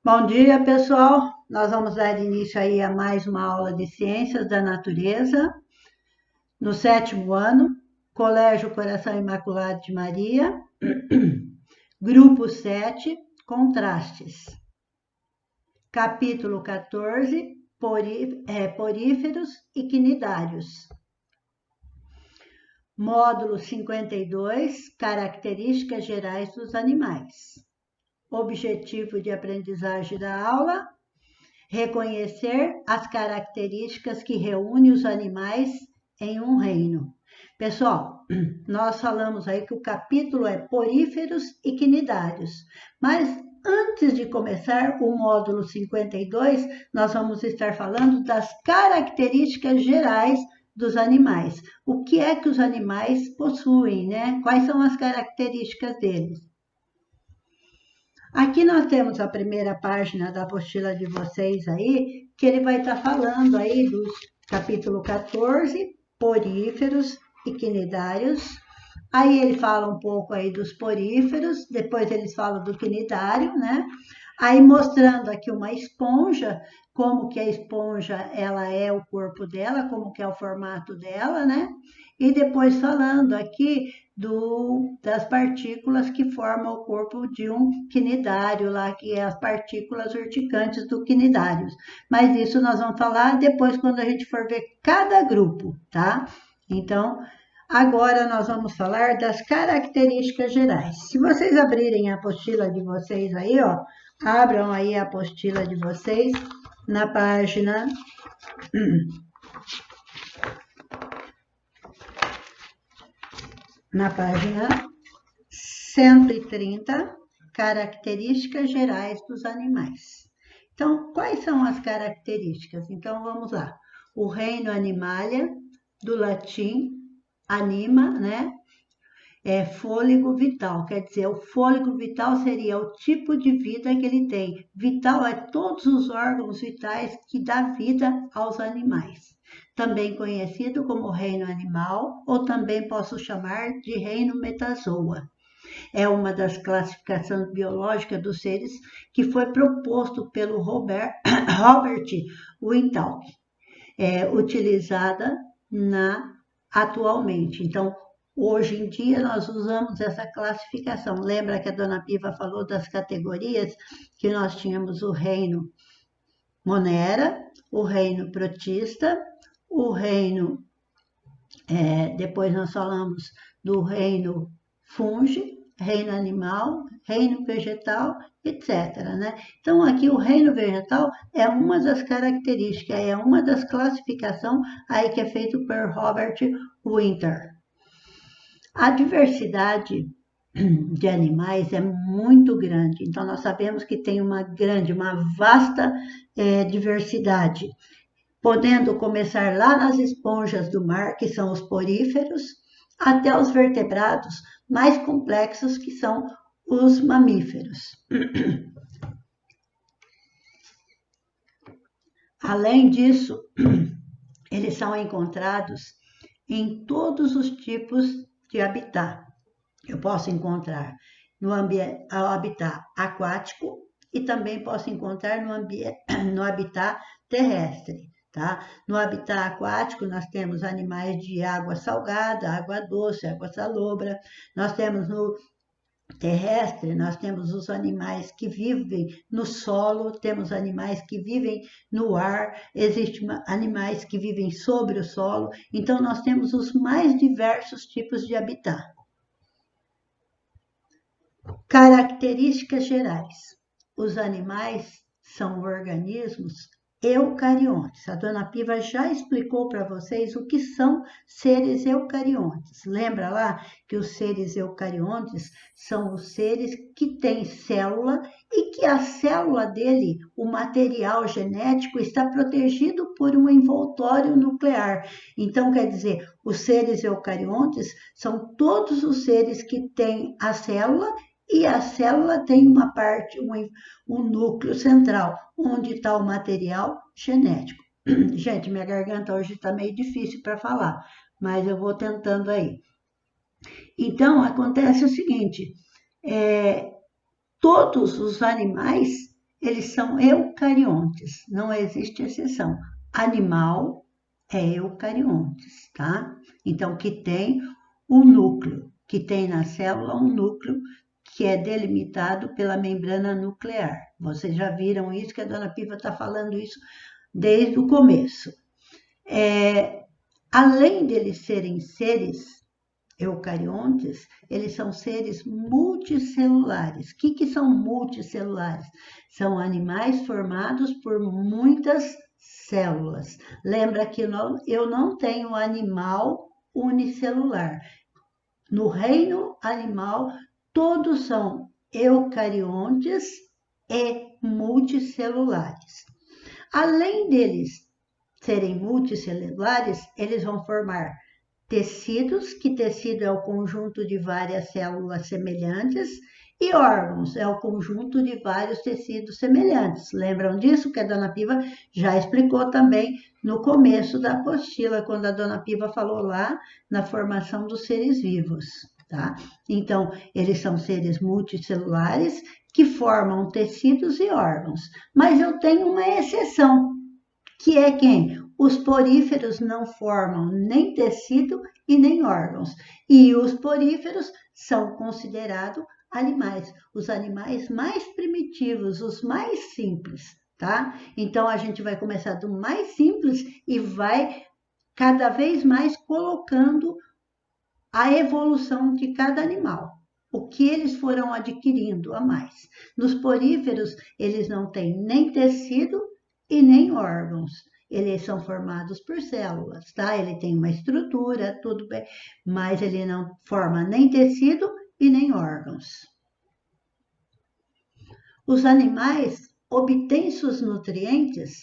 Bom dia, pessoal. Nós vamos dar início aí a mais uma aula de Ciências da Natureza, no sétimo ano, Colégio Coração Imaculado de Maria, grupo 7, Contrastes. Capítulo 14, Poríferos e Quinidários. Módulo 52, Características Gerais dos Animais. Objetivo de aprendizagem da aula: reconhecer as características que reúnem os animais em um reino. Pessoal, nós falamos aí que o capítulo é Poríferos e Quinidários, mas antes de começar o módulo 52, nós vamos estar falando das características gerais dos animais. O que é que os animais possuem, né? Quais são as características deles? Aqui nós temos a primeira página da apostila de vocês aí, que ele vai estar falando aí do capítulo 14, poríferos e quinidários. Aí ele fala um pouco aí dos poríferos, depois eles falam do quinidário, né? Aí mostrando aqui uma esponja, como que a esponja ela é o corpo dela, como que é o formato dela, né? E depois falando aqui das partículas que formam o corpo de um quinidário, lá que é as partículas urticantes do quinidário. Mas isso nós vamos falar depois quando a gente for ver cada grupo, tá? Então, agora nós vamos falar das características gerais. Se vocês abrirem a apostila de vocês aí, ó, abram aí a apostila de vocês na página 130, características gerais dos animais. Então, quais são as características? Então, vamos lá. O reino Animalia, do latim anima, né? É fôlego vital, quer dizer, o fôlego vital seria o tipo de vida que ele tem. Vital é todos os órgãos vitais que dá vida aos animais. Também conhecido como reino animal, ou também posso chamar de reino metazoa. É uma das classificações biológicas dos seres que foi proposto pelo Robert Wintalk, utilizada atualmente. Então, hoje em dia, nós usamos essa classificação. Lembra que a dona Piva falou das categorias? Que nós tínhamos o reino Monera, o reino Protista, o reino... depois nós falamos do reino Fungi, reino animal, reino vegetal, etc. Né? Então, aqui o reino vegetal é uma das características, é uma das classificações aí que é feito por Robert Winter. A diversidade de animais é muito grande, então nós sabemos que tem uma vasta diversidade, podendo começar lá nas esponjas do mar, que são os poríferos, até os vertebrados mais complexos, que são os mamíferos. Além disso, eles são encontrados em todos os tipos de habitat. Eu posso encontrar no habitat aquático e também posso encontrar no habitat terrestre. Tá? No habitat aquático, nós temos animais de água salgada, água doce, água salobra. Nós temos no terrestre, nós temos os animais que vivem no solo, temos animais que vivem no ar, existem animais que vivem sobre o solo. Então, nós temos os mais diversos tipos de habitat. Características gerais. Os animais são organismos eucariontes. A dona Piva já explicou para vocês o que são seres eucariontes. Lembra lá que os seres eucariontes são os seres que têm célula e que a célula dele, o material genético, está protegido por um envoltório nuclear. Então, quer dizer, os seres eucariontes são todos os seres que têm a célula e a célula tem uma parte, um núcleo central, onde está o material genético. Gente, minha garganta hoje está meio difícil para falar, mas eu vou tentando aí. Então, acontece o seguinte, todos os animais, eles são eucariontes, não existe exceção. Animal é eucariontes, tá? Então, que tem o núcleo, que tem na célula um núcleo que é delimitado pela membrana nuclear. Vocês já viram isso, que a dona Piva está falando isso desde o começo. Além deles serem seres eucariontes, eles são seres multicelulares. O que são multicelulares? São animais formados por muitas células. Lembra que eu não tenho animal unicelular. No reino animal, todos são eucariontes e multicelulares. Além deles serem multicelulares, eles vão formar tecidos, que tecido é o conjunto de várias células semelhantes, e órgãos, é o conjunto de vários tecidos semelhantes. Lembram disso? Que a dona Piva já explicou também no começo da apostila, quando a dona Piva falou lá na formação dos seres vivos, tá? Então, eles são seres multicelulares que formam tecidos e órgãos. Mas eu tenho uma exceção, que é quem? Os poríferos não formam nem tecido e nem órgãos. E os poríferos são considerados animais, os animais mais primitivos, os mais simples, tá? Então, a gente vai começar do mais simples e vai cada vez mais colocando a evolução de cada animal, o que eles foram adquirindo a mais. Nos poríferos, eles não têm nem tecido e nem órgãos. Eles são formados por células, tá? Ele tem uma estrutura, tudo bem, mas ele não forma nem tecido e nem órgãos. Os animais obtêm seus nutrientes,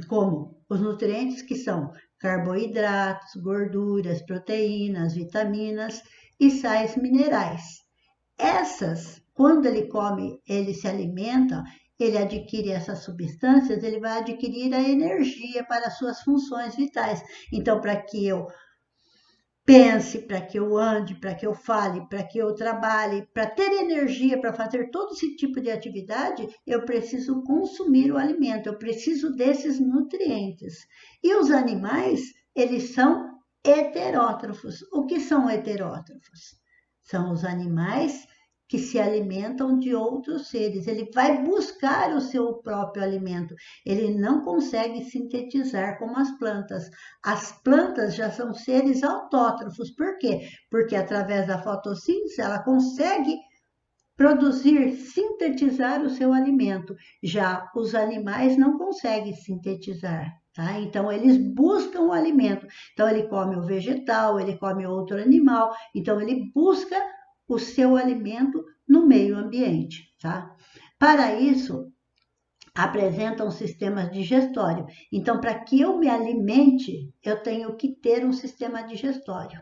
como os nutrientes que são carboidratos, gorduras, proteínas, vitaminas e sais minerais. Essas, quando ele come, ele se alimenta, ele adquire essas substâncias, ele vai adquirir a energia para suas funções vitais. Então, para que eu pense, para que eu ande, para que eu fale, para que eu trabalhe, para ter energia para fazer todo esse tipo de atividade, eu preciso consumir o alimento, eu preciso desses nutrientes. E os animais, eles são heterótrofos. O que são heterótrofos? São os animais que se alimentam de outros seres. Ele vai buscar o seu próprio alimento. Ele não consegue sintetizar como as plantas. As plantas já são seres autótrofos. Por quê? Porque através da fotossíntese ela consegue produzir, sintetizar o seu alimento. Já os animais não conseguem sintetizar. Tá? Então, eles buscam o alimento. Então, ele come o vegetal, ele come outro animal. Então, ele busca o seu alimento no meio ambiente, tá? Para isso, apresentam sistemas digestórios. Então, para que eu me alimente, eu tenho que ter um sistema digestório.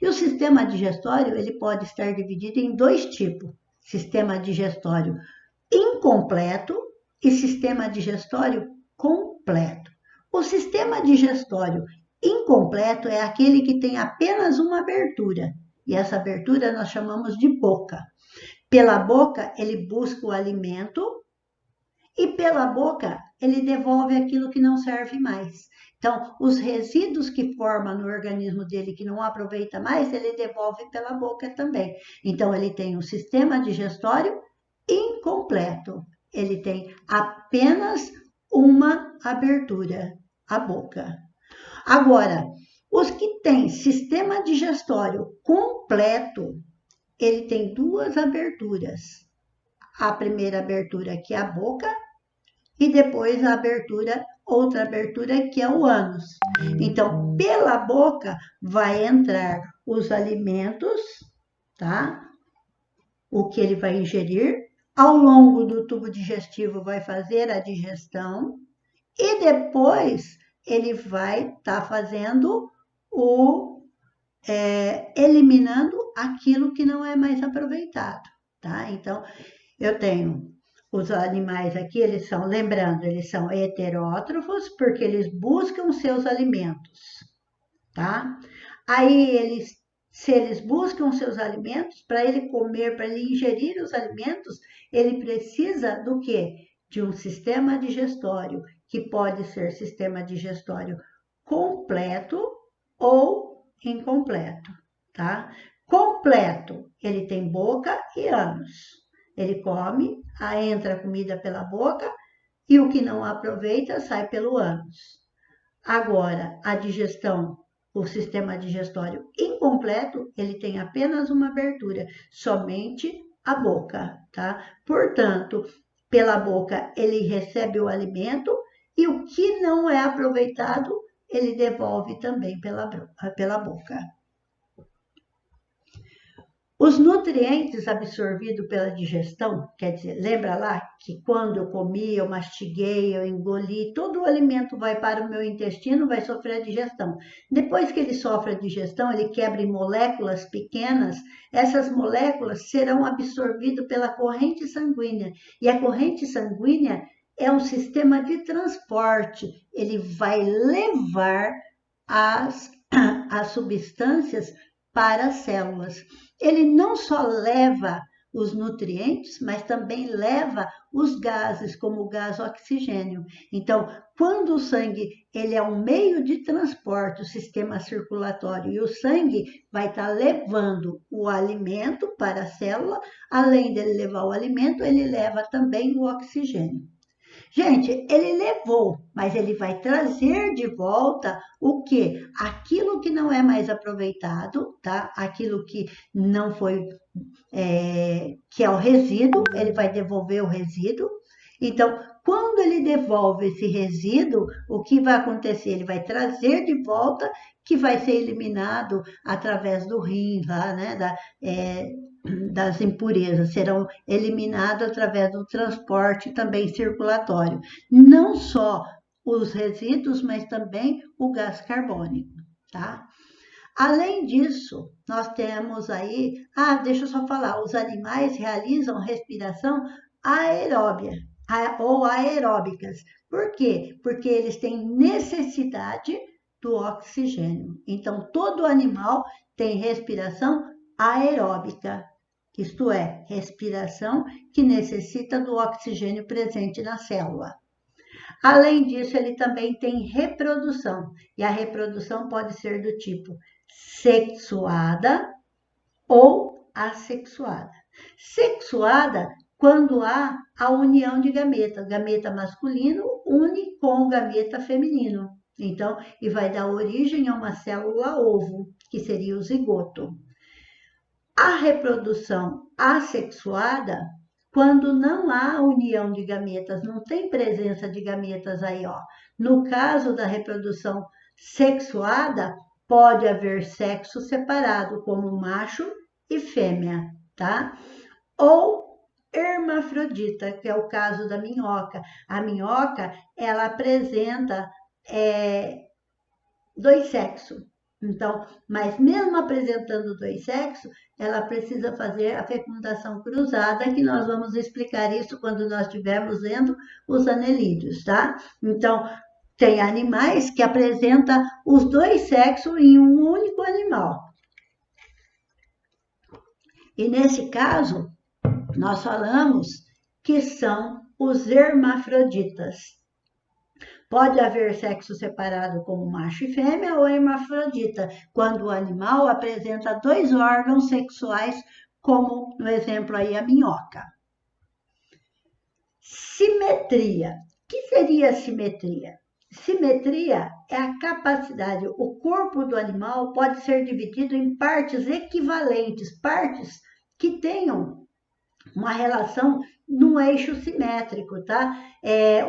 E o sistema digestório, ele pode estar dividido em dois tipos. Sistema digestório incompleto e sistema digestório completo. O sistema digestório incompleto é aquele que tem apenas uma abertura. E essa abertura nós chamamos de boca. Pela boca, ele busca o alimento e pela boca, ele devolve aquilo que não serve mais. Então, os resíduos que forma no organismo dele que não aproveita mais, ele devolve pela boca também. Então, ele tem um sistema digestório incompleto. Ele tem apenas uma abertura, a boca. Agora, os que têm sistema digestório completo, ele tem duas aberturas. A primeira abertura, que é a boca, e depois a abertura, outra abertura, que é o ânus. Então, pela boca vai entrar os alimentos, tá? O que ele vai ingerir. Ao longo do tubo digestivo vai fazer a digestão. E depois ele vai estar fazendo eliminando aquilo que não é mais aproveitado, tá? Então, eu tenho os animais aqui, eles são, lembrando, eles são heterótrofos porque eles buscam seus alimentos, tá? Aí, se eles buscam seus alimentos, para ele comer, para ele ingerir os alimentos, ele precisa do quê? de um sistema digestório, que pode ser sistema digestório completo ou incompleto, tá? Completo, ele tem boca e ânus. Ele come, entra a comida pela boca e o que não aproveita sai pelo ânus. Agora, a digestão, o sistema digestório incompleto, ele tem apenas uma abertura, somente a boca, tá? Portanto, pela boca ele recebe o alimento e o que não é aproveitado, ele devolve também pela boca. Os nutrientes absorvidos pela digestão, quer dizer, lembra lá que quando eu comi, eu mastiguei, eu engoli, todo o alimento vai para o meu intestino, vai sofrer a digestão. Depois que ele sofre a digestão, ele quebra em moléculas pequenas, essas moléculas serão absorvidas pela corrente sanguínea. E a corrente sanguínea é um sistema de transporte, ele vai levar as substâncias para as células. Ele não só leva os nutrientes, mas também leva os gases, como o gás oxigênio. Então, quando o sangue ele é um meio de transporte, o sistema circulatório, e o sangue vai estar levando o alimento para a célula, além dele levar o alimento, ele leva também o oxigênio. Gente, ele levou, mas ele vai trazer de volta o quê? Aquilo que não é mais aproveitado, tá? Aquilo que não foi, que é o resíduo, ele vai devolver o resíduo. Então, quando ele devolve esse resíduo, o que vai acontecer? Ele vai trazer de volta, que vai ser eliminado através do rim, lá, né? Das impurezas, serão eliminadas através do transporte também circulatório. Não só os resíduos, mas também o gás carbônico, tá? Além disso, nós temos aí, deixa eu só falar, os animais realizam respiração aeróbia ou aeróbicas. Por quê? Porque eles têm necessidade do oxigênio. Então, todo animal tem respiração aeróbica, isto é, respiração que necessita do oxigênio presente na célula. Além disso, ele também tem reprodução, e a reprodução pode ser do tipo sexuada ou assexuada. Sexuada, quando há a união de gametas, o gameta masculino une com o gameta feminino, então, e vai dar origem a uma célula ovo, que seria o zigoto. A reprodução assexuada, quando não há união de gametas, não tem presença de gametas aí, ó. No caso da reprodução sexuada, pode haver sexo separado, como macho e fêmea, tá? Ou hermafrodita, que é o caso da minhoca. A minhoca, ela apresenta dois sexos. Então, mas mesmo apresentando dois sexos, ela precisa fazer a fecundação cruzada, que nós vamos explicar isso quando nós estivermos vendo os anelídeos, tá? Então, tem animais que apresentam os dois sexos em um único animal. E nesse caso, nós falamos que são os hermafroditas. Pode haver sexo separado como macho e fêmea ou hermafrodita, quando o animal apresenta dois órgãos sexuais, como no exemplo aí a minhoca. Simetria. O que seria simetria? Simetria é a capacidade, o corpo do animal pode ser dividido em partes equivalentes, partes que tenham uma relação num eixo simétrico, tá?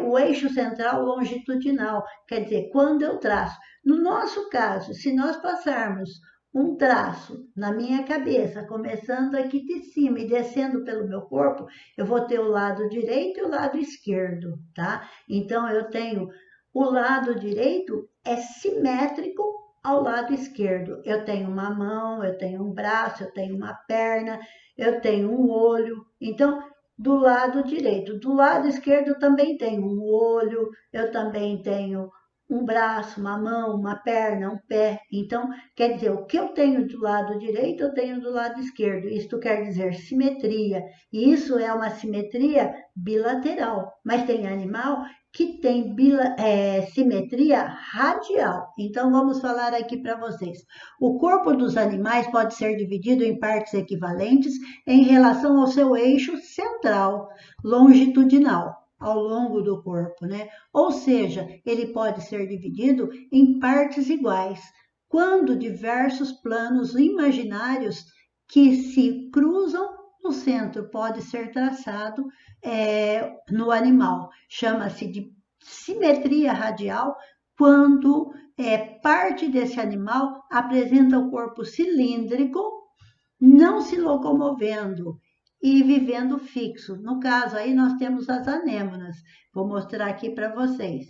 O eixo central longitudinal, quer dizer, quando eu traço. No nosso caso, se nós passarmos um traço na minha cabeça, começando aqui de cima e descendo pelo meu corpo, eu vou ter o lado direito e o lado esquerdo, tá? Então, eu tenho o lado direito é simétrico ao lado esquerdo. Eu tenho uma mão, eu tenho um braço, eu tenho uma perna, eu tenho um olho. Então, do lado direito. Do lado esquerdo eu também tenho um olho, eu também tenho um braço, uma mão, uma perna, um pé. Então, quer dizer, o que eu tenho do lado direito, eu tenho do lado esquerdo. Isto quer dizer simetria. E isso é uma simetria bilateral. Mas tem animal que tem simetria radial. Então, vamos falar aqui para vocês. O corpo dos animais pode ser dividido em partes equivalentes em relação ao seu eixo central, longitudinal, ao longo do corpo, né? Ou seja, ele pode ser dividido em partes iguais, quando diversos planos imaginários que se cruzam no centro pode ser traçado no animal. Chama-se de simetria radial quando parte desse animal apresenta o corpo cilíndrico, não se locomovendo e vivendo fixo. No caso aí nós temos as anêmonas. Vou mostrar aqui para vocês.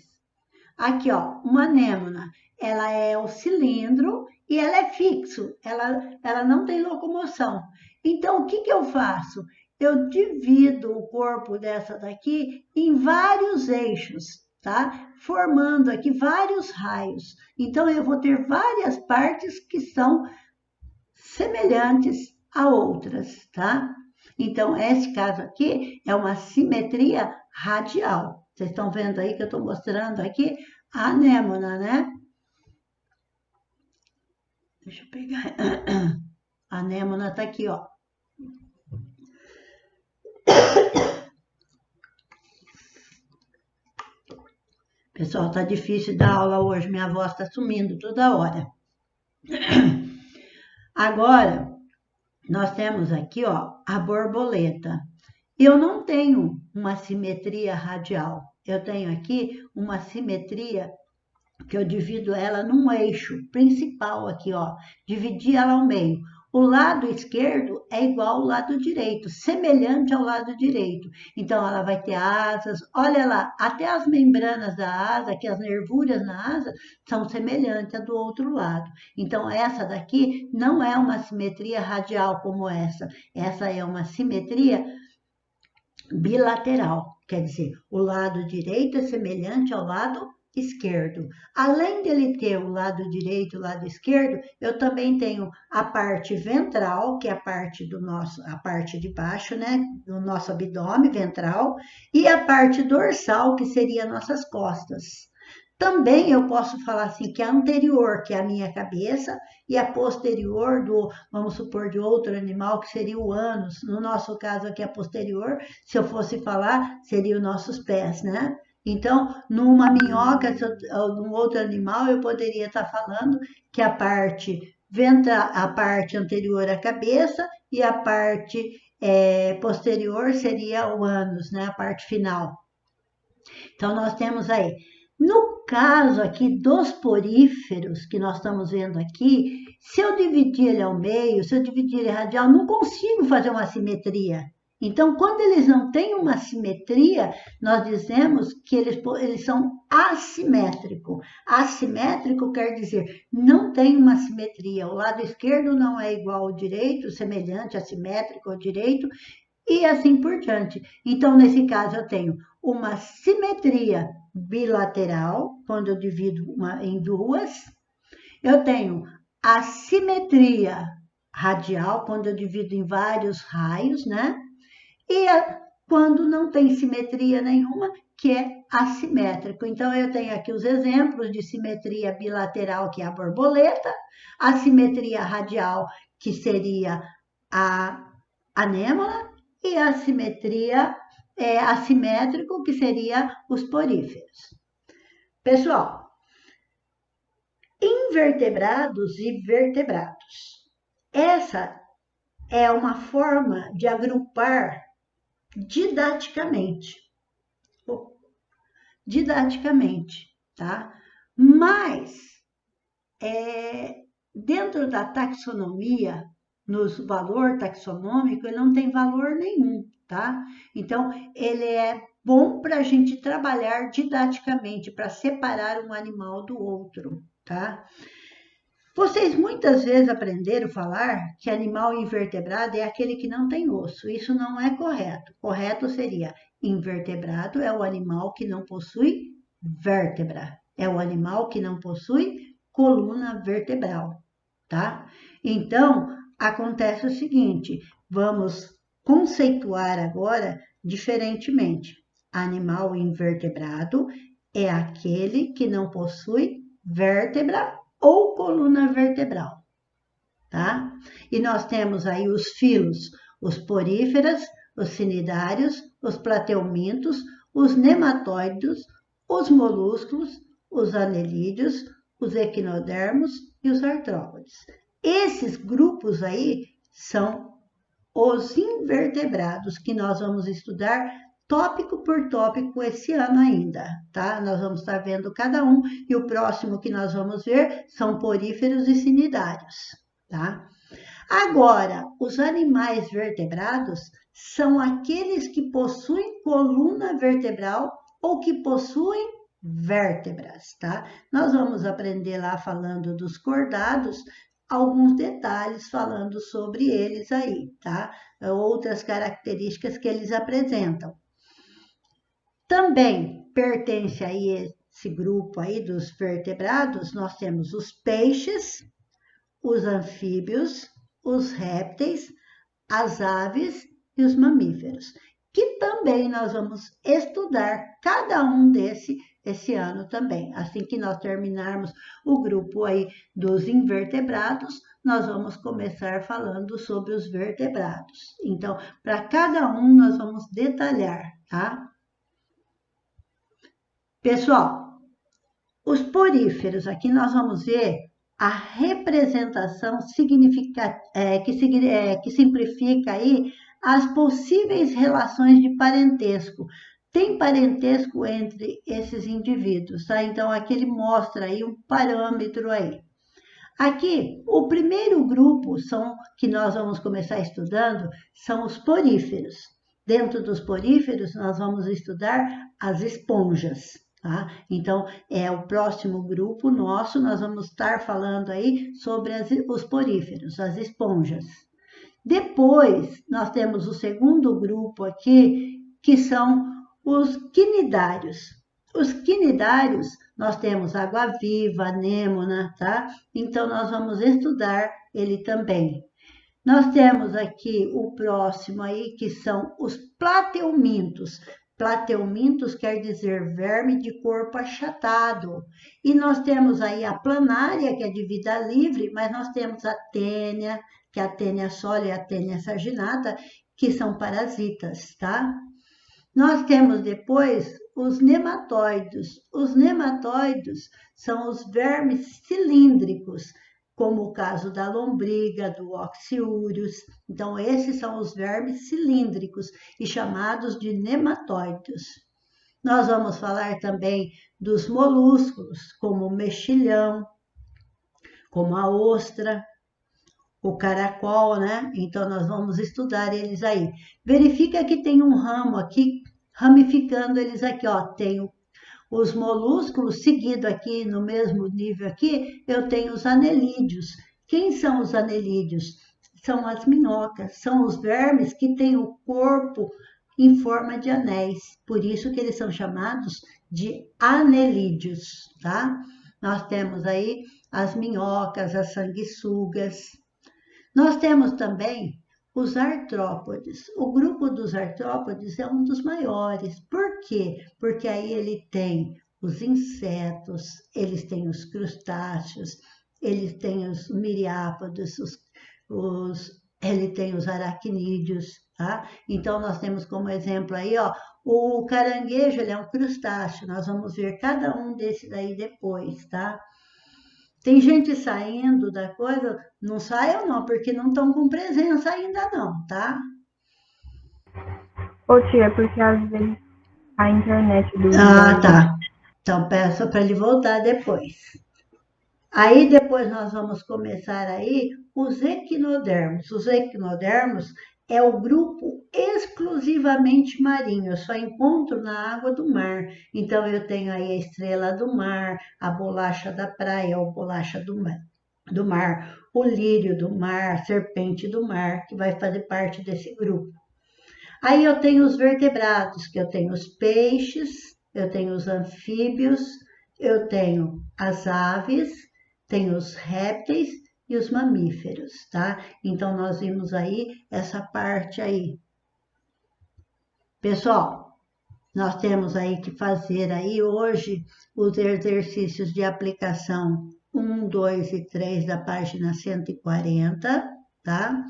Aqui, ó, uma anêmona, ela é o cilindro e ela é fixo, ela não tem locomoção. Então, o que eu faço? Eu divido o corpo dessa daqui em vários eixos, tá? Formando aqui vários raios. Então, eu vou ter várias partes que são semelhantes a outras, tá? Então, esse caso aqui é uma simetria radial. Vocês estão vendo aí que eu estou mostrando aqui a anêmona, né? Deixa eu pegar. A anêmona está aqui, ó. Pessoal, tá difícil dar aula hoje. Minha voz está sumindo toda hora. Agora, nós temos aqui, ó, a borboleta. Eu não tenho uma simetria radial. Eu tenho aqui uma simetria que eu divido ela num eixo principal aqui, ó. Dividi ela ao meio. O lado esquerdo é igual ao lado direito, semelhante ao lado direito. Então, ela vai ter asas. Olha lá, até as membranas da asa, que as nervuras na asa, são semelhantes à do outro lado. Então, essa daqui não é uma simetria radial como essa. Essa é uma simetria bilateral. Quer dizer, o lado direito é semelhante ao lado esquerdo. Além dele ter o lado direito e o lado esquerdo, eu também tenho a parte ventral, que é a parte a parte de baixo, né, do nosso abdômen ventral, e a parte dorsal, que seria nossas costas. Também eu posso falar assim que a anterior, que é a minha cabeça, e a posterior vamos supor, de outro animal, que seria o ânus. No nosso caso aqui, a posterior, se eu fosse falar, seria os nossos pés, né? Então, numa minhoca, ou num outro animal, eu poderia estar falando que a parte anterior à cabeça e a parte posterior seria o ânus, né? A parte final. Então, nós temos aí. No caso aqui dos poríferos, que nós estamos vendo aqui, se eu dividir ele ao meio, se eu dividir ele radial, não consigo fazer uma simetria. Então, quando eles não têm uma simetria, nós dizemos que eles são assimétricos. Assimétrico quer dizer, não tem uma simetria. O lado esquerdo não é igual ao direito, semelhante, assimétrico ao direito, e assim por diante. Então, nesse caso, eu tenho uma simetria bilateral, quando eu divido em duas. Eu tenho a simetria radial, quando eu divido em vários raios, né? E quando não tem simetria nenhuma, que é assimétrico. Então, eu tenho aqui os exemplos de simetria bilateral, que é a borboleta, a simetria radial, que seria a anêmona, e a simetria assimétrico, que seria os poríferos. Pessoal, invertebrados e vertebrados. Essa é uma forma de agrupar didaticamente, tá? Mas, dentro da taxonomia, no valor taxonômico, ele não tem valor nenhum, tá? Então, ele é bom para a gente trabalhar didaticamente, para separar um animal do outro, tá? Vocês muitas vezes aprenderam a falar que animal invertebrado é aquele que não tem osso. Isso não é correto. Correto seria invertebrado é o animal que não possui vértebra. é o animal que não possui coluna vertebral, tá? Então, acontece o seguinte, vamos conceituar agora diferentemente. Animal invertebrado é aquele que não possui vértebra ou coluna vertebral, tá? E nós temos aí os filos, os poríferas, os cnidários, os plateumintos, os nematóides, os molúsculos, os anelídeos, os equinodermos e os artrópodes. Esses grupos aí são os invertebrados que nós vamos estudar tópico por tópico esse ano ainda, tá? Nós vamos estar vendo cada um e o próximo que nós vamos ver são poríferos e cnidários, tá? Agora, os animais vertebrados são aqueles que possuem coluna vertebral ou que possuem vértebras, tá? Nós vamos aprender lá falando dos cordados, alguns detalhes falando sobre eles aí, tá? Outras características que eles apresentam. Também pertence aí esse grupo aí dos vertebrados, nós temos os peixes, os anfíbios, os répteis, as aves e os mamíferos, que também nós vamos estudar cada um esse ano também. Assim que nós terminarmos o grupo aí dos invertebrados, nós vamos começar falando sobre os vertebrados. Então, para cada um nós vamos detalhar, tá? Pessoal, os poríferos, aqui nós vamos ver a representação que simplifica aí as possíveis relações de parentesco. Tem parentesco entre esses indivíduos, tá? Então, aqui ele mostra aí um parâmetro aí. Aqui, o primeiro grupo que nós vamos começar estudando são os poríferos. Dentro dos poríferos, nós vamos estudar as esponjas. Tá? Então, é o próximo grupo nosso, nós vamos estar falando aí sobre os poríferos, as esponjas. Depois, nós temos o segundo grupo aqui, que são os quinidários. Os quinidários, nós temos água-viva, anêmona, tá? Então, nós vamos estudar ele também. Nós temos aqui o próximo aí, que são os plateumintos. Plateumintos quer dizer verme de corpo achatado. E nós temos aí a planária, que é de vida livre, mas nós temos a tênia, que é a tênia sólida e a tênia saginata, que são parasitas, tá? Nós temos depois os nematóides. Os nematóides são os vermes cilíndricos, como o caso da lombriga, do oxiúrios. Então, esses são os vermes cilíndricos e chamados de nematóides. Nós vamos falar também dos molúsculos, como o mexilhão, como a ostra, o caracol, né? Então, nós vamos estudar eles aí. Verifica que tem um ramo aqui, ramificando eles aqui, ó. Tem os molúsculos, seguido aqui no mesmo nível aqui, eu tenho os anelídeos. Quem são os anelídeos? São as minhocas, são os vermes que têm o corpo em forma de anéis. Por isso que eles são chamados de anelídeos, tá? Nós temos aí as minhocas, as sanguessugas. Nós temos também os artrópodes. O grupo dos artrópodes é um dos maiores. Por quê? Porque aí ele tem os insetos, eles têm os crustáceos, eles têm os miriápodos, ele tem os aracnídeos, tá? Então, nós temos como exemplo aí, ó, o caranguejo, ele é um crustáceo. Nós vamos ver cada um desses aí depois, tá? Tem gente saindo da coisa, não saiam não, porque não estão com presença ainda não, tá? Ô tia, porque às vezes a internet do Ah, tá. Então peço para ele voltar depois. Aí depois nós vamos começar aí os equinodermos. Os equinodermos é o grupo exclusivamente marinho, eu só encontro na água do mar. Então eu tenho aí a estrela do mar, a bolacha da praia, ou bolacha do mar, o lírio do mar, a serpente do mar, que vai fazer parte desse grupo. Aí eu tenho os vertebrados, que eu tenho os peixes, eu tenho os anfíbios, eu tenho as aves, tenho os répteis e os mamíferos, tá? Então, nós vimos aí essa parte aí. Pessoal, nós temos aí que fazer aí hoje os exercícios de aplicação 1, 2 e 3 da página 140, tá?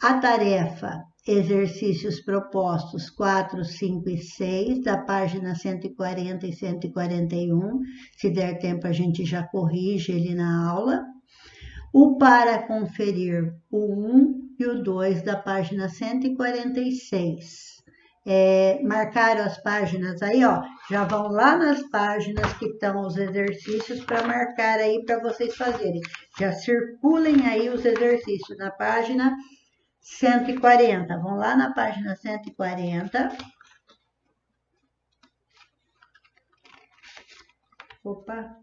A tarefa, exercícios propostos 4, 5 e 6, da página 140 e 141. Se der tempo, a gente já corrige ele na aula. O para conferir, o 1 e o 2, da página 146. Marcaram as páginas aí, ó. Já vão lá nas páginas que estão os exercícios para marcar aí para vocês fazerem. Já circulem aí os exercícios na página 140, vão lá na página 140. Opa,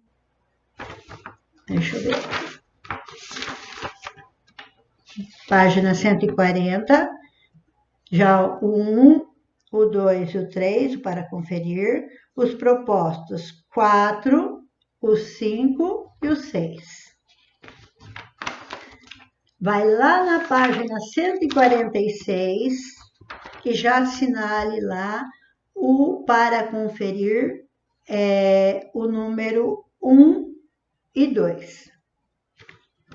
deixa eu ver. Página 140, já o 1, o 2 e o 3 para conferir, os propostos 4, o 5 e o 6. Vai lá na página 146 e já assinale lá o para conferir o número 1 e 2.